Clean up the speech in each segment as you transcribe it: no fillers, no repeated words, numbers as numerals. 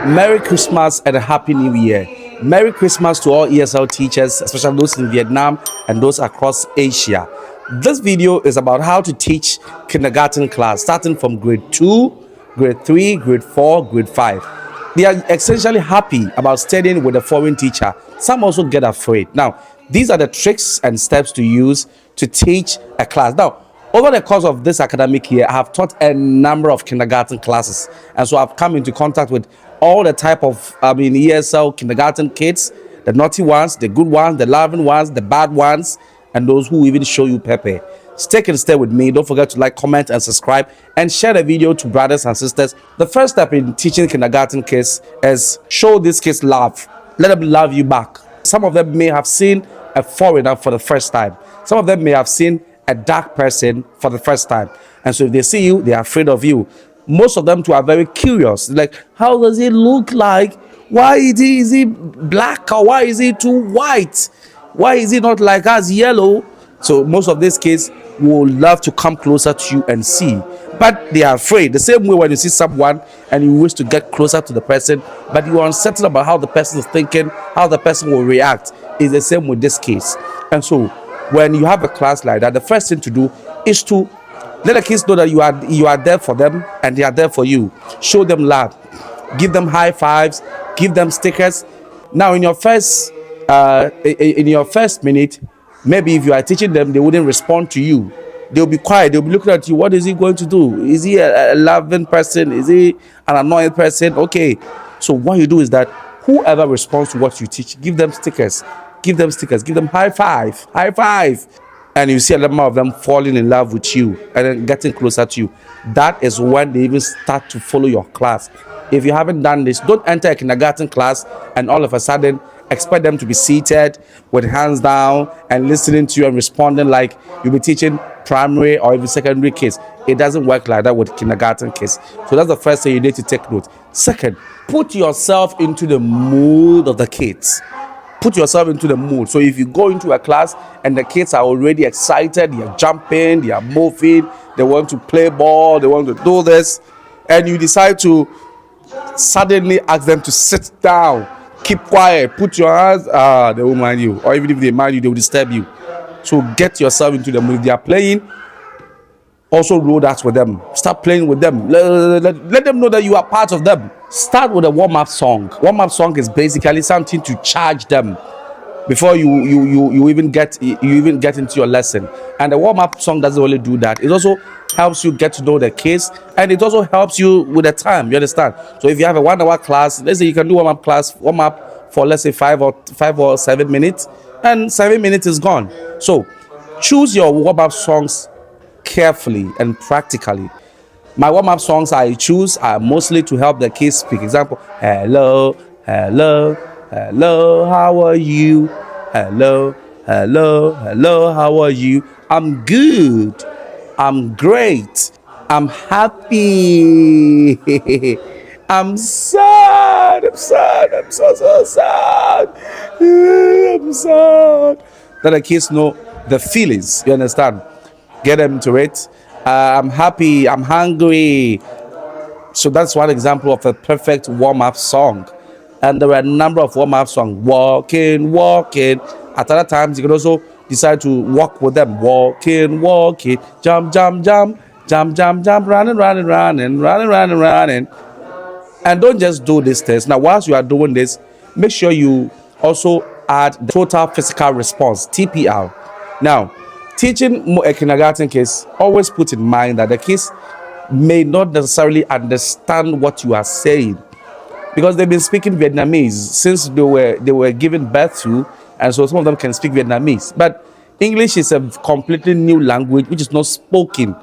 Merry Christmas and a Happy New Year. Merry Christmas to all ESL teachers, especially those in Vietnam and those across Asia. This video is about how to teach kindergarten class, starting from grade 2, grade 3, grade 4, grade 5. They are essentially happy about studying with a foreign teacher. Some also get afraid. Now, these are the tricks and steps to use to teach a class. Now, over the course of this academic year, I have taught a number of kindergarten classes. And so I've come into contact with all the type of ESL kindergarten kids, the naughty ones, the good ones, the loving ones, the bad ones, and those who even show you pepper. Stay and stay with me. Don't forget to like, comment, and subscribe, and share the video to brothers and sisters. The first step in teaching kindergarten kids is show these kids love. Let them love you back. Some of them may have seen a foreigner for the first time. Some of them may have seen a dark person for the first time. And so if they see you, they are afraid of you. Most of them too are very curious. Like, how does he look like? Why is he black, or why is he too white? Why is he not like us, yellow? So most of these kids will love to come closer to you and see, but they are afraid. The same way when you see someone and you wish to get closer to the person, but you are uncertain about how the person is thinking, how the person will react, is the same with this case. And so when you have a class like that, the first thing to do is to let the kids know that you are there for them and they are there for you. Show them love, give them high fives, give them stickers. Now in your first minute, maybe if you are teaching them, they wouldn't respond to you. They'll be quiet. They'll be looking at you. What is he going to do? Is he a loving person? Is he an annoying person? Okay. So what you do is that whoever responds to what you teach, give them stickers. Give them stickers. Give them high five. High five. And you see a number of them falling in love with you and then getting closer to you. That is when they even start to follow your class. If you haven't done this, don't enter a kindergarten class and all of a sudden expect them to be seated with hands down and listening to you and responding like you'll be teaching primary or even secondary kids. It doesn't work like that with kindergarten kids. So that's the first thing you need to take note. Second, put yourself into the mood of the kids. Put yourself into the mood. So if you go into a class and the kids are already excited, they are jumping, they are moving, they want to play ball, they want to do this, and you decide to suddenly ask them to sit down, keep quiet, put your hands, they will mind you. Or even if they mind you, they will disturb you. So get yourself into the mood. If they are playing, also roll that with them. Start playing with them. Let them know that you are part of them. Start with a warm-up song. Warm-up song is basically something to charge them before you even get into your lesson. And the warm-up song doesn't only do that. It also helps you get to know the kids, and it also helps you with the time. You understand? So if you have a 1 hour class, let's say you can do warm up for let's say 5 or 7 minutes, and 7 minutes is gone. So choose your warm-up songs carefully and practically. My warm-up songs I choose are mostly to help the kids speak. Example: hello, hello, hello, how are you? Hello, hello, hello, how are you? I'm good. I'm great. I'm happy. I'm sad. I'm sad. I'm so sad. I'm sad. Let the kids know the feelings. You understand? Get them to it. I'm happy. I'm hungry. So that's one example of a perfect warm-up song. And there are a number of warm-up songs. Walking, walking. At other times, you can also decide to walk with them. Walking, walking. Jump, jump, jump. Jump, jump, jump. Running, running, running. Running, running, running. And don't just do this test. Now, whilst you are doing this, make sure you also add the total physical response, TPR. Now, teaching a kindergarten kids, always put in mind that the kids may not necessarily understand what you are saying, because they've been speaking Vietnamese since they were given birth to, and so some of them can speak Vietnamese. But English is a completely new language which is not spoken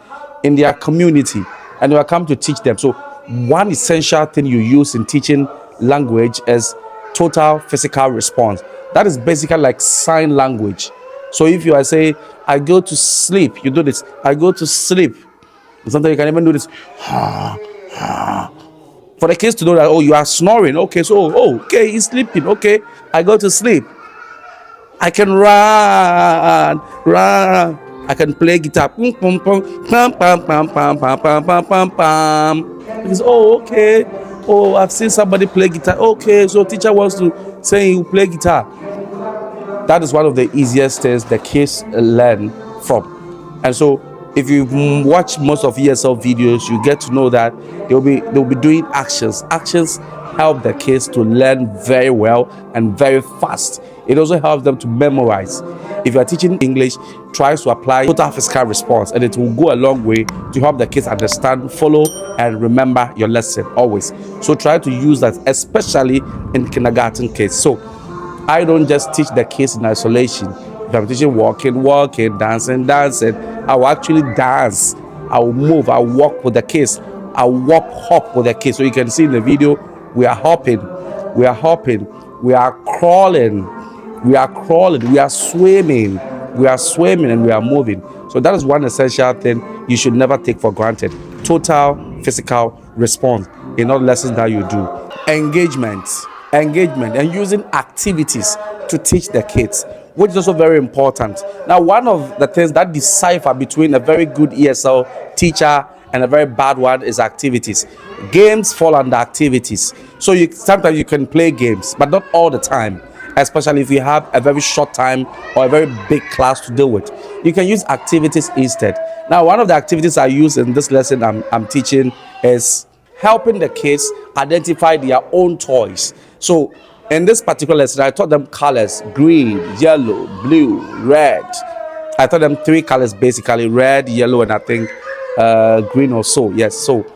in their community, and we are come to teach them. So one essential thing you use in teaching language is total physical response. That is basically like sign language. So if you are saying, I go to sleep, you do this. I go to sleep. Sometimes you can even do this. For the kids to know that, oh, you are snoring. Okay, so, okay, he's sleeping. Okay, I go to sleep. I can run. I can play guitar. Pum, pum, pum, pam, pam, pam, pam, pam, pam, pam, pam, pam. Because, oh, okay. Oh, I've seen somebody play guitar. Okay, so teacher wants to say you play guitar. That is one of the easiest things the kids learn from. And so if you watch most of ESL videos, you get to know that they'll be doing actions. Actions help the kids to learn very well and very fast. It also helps them to memorize. If you are teaching English, try to apply total physical response, and it will go a long way to help the kids understand, follow, and remember your lesson always. So try to use that, especially in kindergarten kids. So I don't just teach the kids in isolation. If I'm teaching walking, dancing, I will actually dance. I will move. I will walk with the kids. I will hop with the kids. So you can see in the video, we are hopping, we are hopping, we are crawling, we are swimming, and we are moving. So that is one essential thing you should never take for granted. Total physical response in all lessons that you do. Engagement, and using activities to teach the kids, which is also very important. Now, one of the things that decipher between a very good ESL teacher and a very bad one is activities. Games fall under activities. So sometimes you can play games, but not all the time, especially if you have a very short time or a very big class to deal with. You can use activities instead. Now, one of the activities I use in this lesson I'm teaching is helping the kids identify their own toys. So in this particular lesson, I taught them colors: green, yellow, blue, red. I taught them 3 colors basically: red, yellow, and I think green or so. Yes. So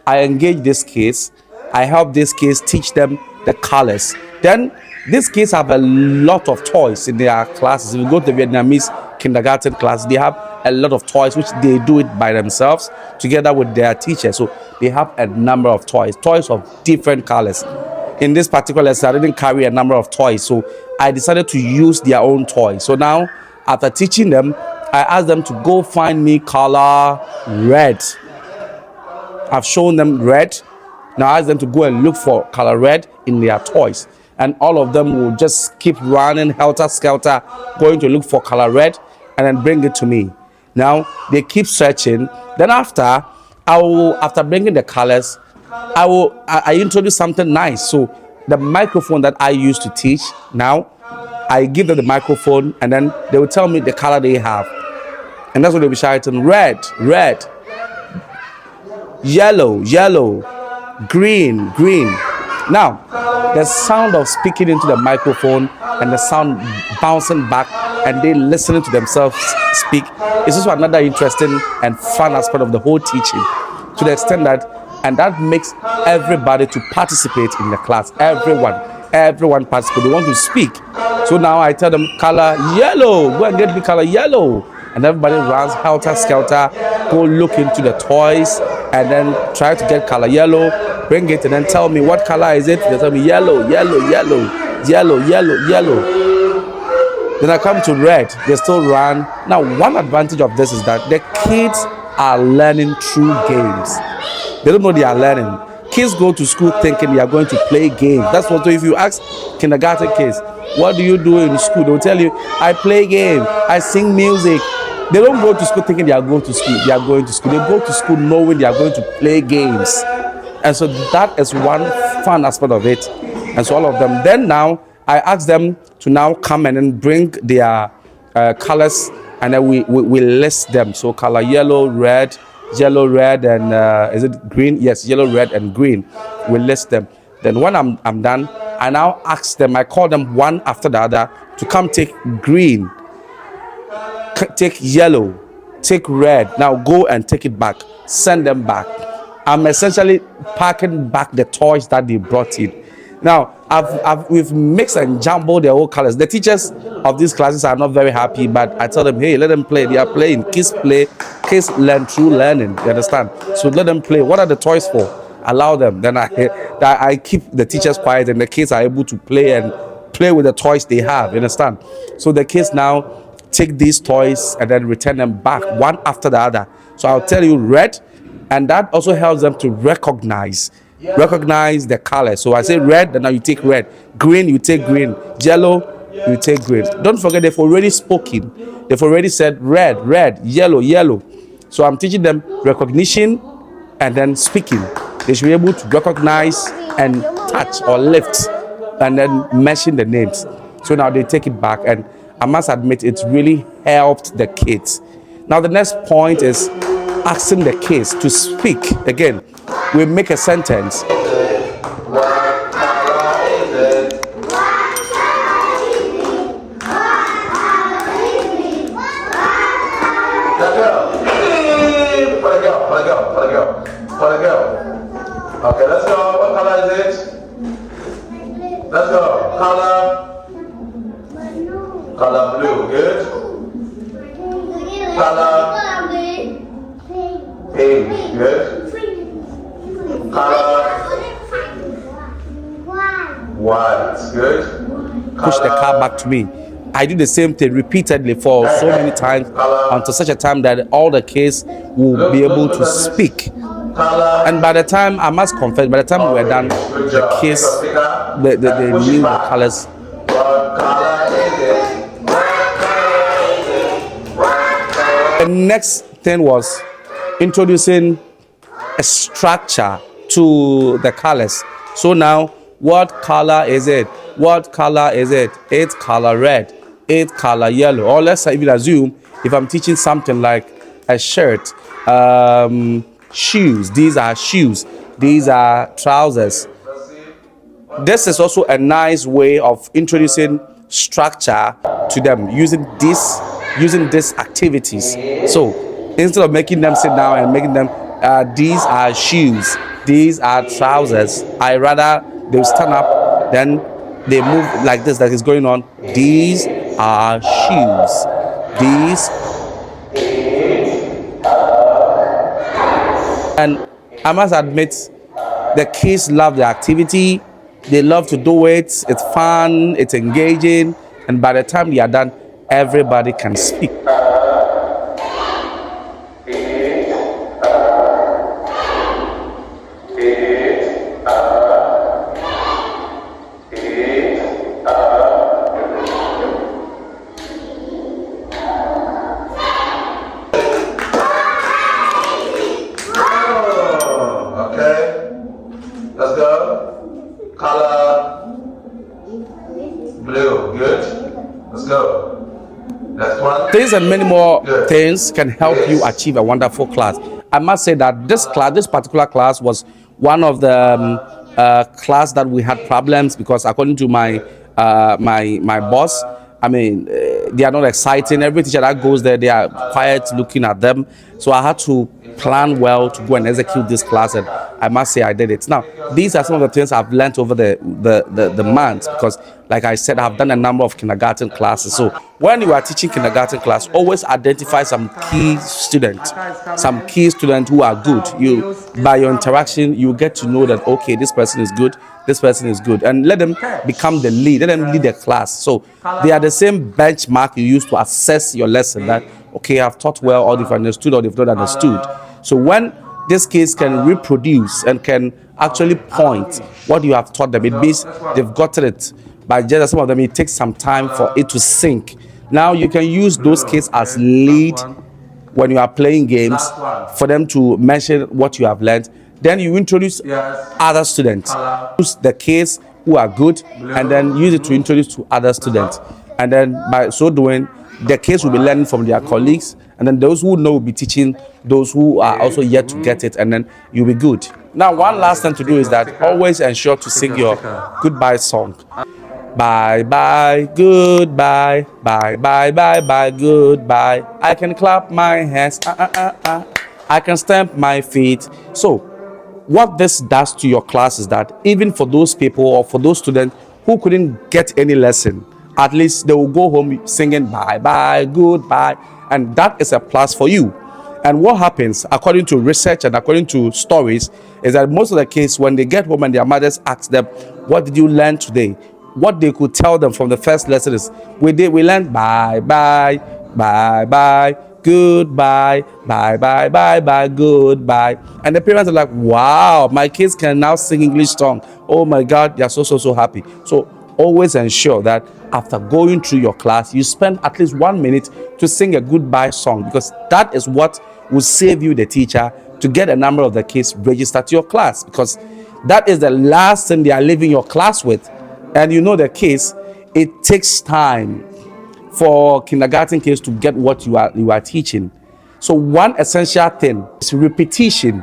I engage these kids. I help these kids teach them the colors. Then these kids have a lot of toys in their classes. If you go to the Vietnamese kindergarten class, they have a lot of toys, which they do it by themselves together with their teachers. So they have a number of toys of different colors. In this particular lesson, I didn't carry a number of toys, so I decided to use their own toys. So now, after teaching them, I asked them to go find me color red. I've shown them red. Now I asked them to go and look for color red in their toys. And all of them will just keep running helter-skelter, going to look for color red and then bring it to me. Now, they keep searching. Then after bringing the colors, I introduce something nice. So the microphone that I use to teach, now I give them the microphone and then they will tell me the color they have. And that's what they'll be shouting: red, red, yellow, yellow, green, green. Now, the sound of speaking into the microphone and the sound bouncing back and they listening to themselves speak is also another interesting and fun aspect of the whole teaching, to the extent that, and that makes everybody to participate in the class. Everyone participates. They want to speak. So now I tell them color yellow, go and get me color yellow. And everybody runs helter-skelter, go look into the toys and then try to get color yellow, bring it and then tell me what color is it. They tell me yellow, yellow, yellow, yellow, yellow, yellow. Then I come to red, they still run. Now, one advantage of this is that the kids are learning through games. They don't know they are learning. Kids go to school thinking they are going to play games. That's what, if you ask kindergarten kids, what do you do in school? They'll tell you, I play game, I sing music. They don't go to school thinking they are going to school. They are going to school. They go to school knowing they are going to play games. And so that is one fun aspect of it. And so all of them. Then now, I ask them to now come and then bring their colors, and then we list them. So color yellow, red, and is it green? Yes, yellow, red, and green. We list them. Then when I'm done, I now ask them, I call them one after the other to come take green, take yellow, take red. Now go and take it back. Send them back. I'm essentially packing back the toys that they brought in. Now, we've mixed and jumbled their whole colors. The teachers of these classes are not very happy, but I tell them, hey, let them play. They are playing. Kids play. Kids learn through learning. You understand? So let them play. What are the toys for? Allow them. Then I keep the teachers quiet, and the kids are able to play with the toys they have. You understand? So the kids now take these toys and then return them back one after the other. So I'll tell you red, and that also helps them to recognize the color. So I say red, then now you take red. Green, you take green. Yellow, you take green. Don't forget, they've already spoken. They've already said red, yellow, yellow. So I'm teaching them recognition and then speaking. They should be able to recognize and touch or lift and then mention the names. So now they take it back, and I must admit it's really helped the kids. Now the next point is asking the kids to speak. Again, we make a sentence. Okay, let's go. What color is it? Let's go. Color. Color blue. Good. Color pink. Good. Color white. Good. Push the car back to me. I do the same thing repeatedly for so many times until such a time that all the kids will be able to speak. And by the time, I must confess, by the time we were done, the kids, they knew the colors. The next thing was introducing a structure to the colors. So now, what color is it? What color is it? It's color red. It's color yellow. Or let's even assume if I'm teaching something like a shirt, shoes. These are shoes. These are trousers. This is also a nice way of introducing structure to them using these activities. So instead of making them sit down and making them these are shoes, these are trousers, I rather they stand up, then they move like this, that is going on. These are shoes. These. And I must admit, the kids love the activity. They love to do it. It's fun. It's engaging. And by the time they are done, everybody can speak. Let's go. Color blue. Good. Let's go. Next one. These and many more things can help you achieve a wonderful class. I must say that this particular class was one of the class that we had problems because according to my boss, I mean, they are not exciting. Every teacher that goes there, they are quiet looking at them. So I had to plan well to go and execute this class, and I must say I did it. Now, these are some of the things I've learned over the months because, like I said, I've done a number of kindergarten classes. So when you are teaching kindergarten class, always identify some key students who are good. You, by your interaction, you get to know that, okay, this person is good, this person is good, and let them become the lead. Let them lead the class. So they are the same benchmark you use to assess your lesson. That okay, I've taught well, or they've understood, or they've not understood. So when this case can reproduce and can actually point what you have taught them, it means they've gotten it. By just some of them, it takes some time for it to sink. Now you can use those cases as lead when you are playing games for them to mention what you have learned. Then you introduce other students. Use the case who are good and then use it to introduce to other students. And then by so doing, the case will be learning from their colleagues, and then those who know will be teaching those who are also yet to get it, and then you'll be good. Now, one last thing to do is that always ensure to sing your goodbye song. Bye bye, goodbye, bye bye, bye bye, goodbye. I can clap my hands, I can stamp my feet. So, what this does to your class is that even for those people or for those students who couldn't get any lesson, at least they will go home singing bye bye, goodbye, and that is a plus for you. And what happens, according to research and according to stories, is that most of the case when they get home and their mothers ask them, what did you learn today? What they could tell them from the first lesson is, we learned bye bye, bye bye, goodbye, bye bye, bye bye, goodbye. And the parents are like, wow, my kids can now sing English song. Oh my God, they're so happy. So always ensure that after going through your class, you spend at least 1 minute to sing a goodbye song, because that is what will save you, the teacher, to get a number of the kids registered to your class, because That is the last thing they are leaving your class with. And you know the case, it takes time for kindergarten kids to get what you are teaching. So one essential thing is repetition.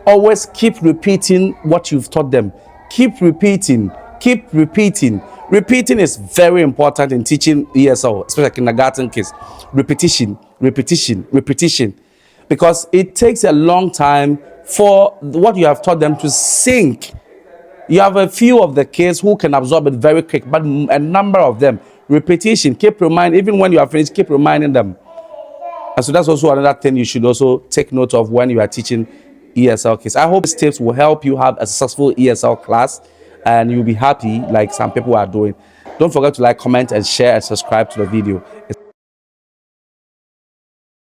Always keep repeating what you've taught them. Keep repeating. Keep repeating. Repeating is very important in teaching ESL, especially kindergarten kids. Repetition, repetition, repetition. Because it takes a long time for what you have taught them to sink. You have a few of the kids who can absorb it very quick, but a number of them, repetition, keep reminding, even when you are finished, keep reminding them. And so that's also another thing you should also take note of when you are teaching ESL kids. I hope these tips will help you have a successful ESL class and you'll be happy like some people are doing. Don't forget to like, comment, and share and subscribe to the video.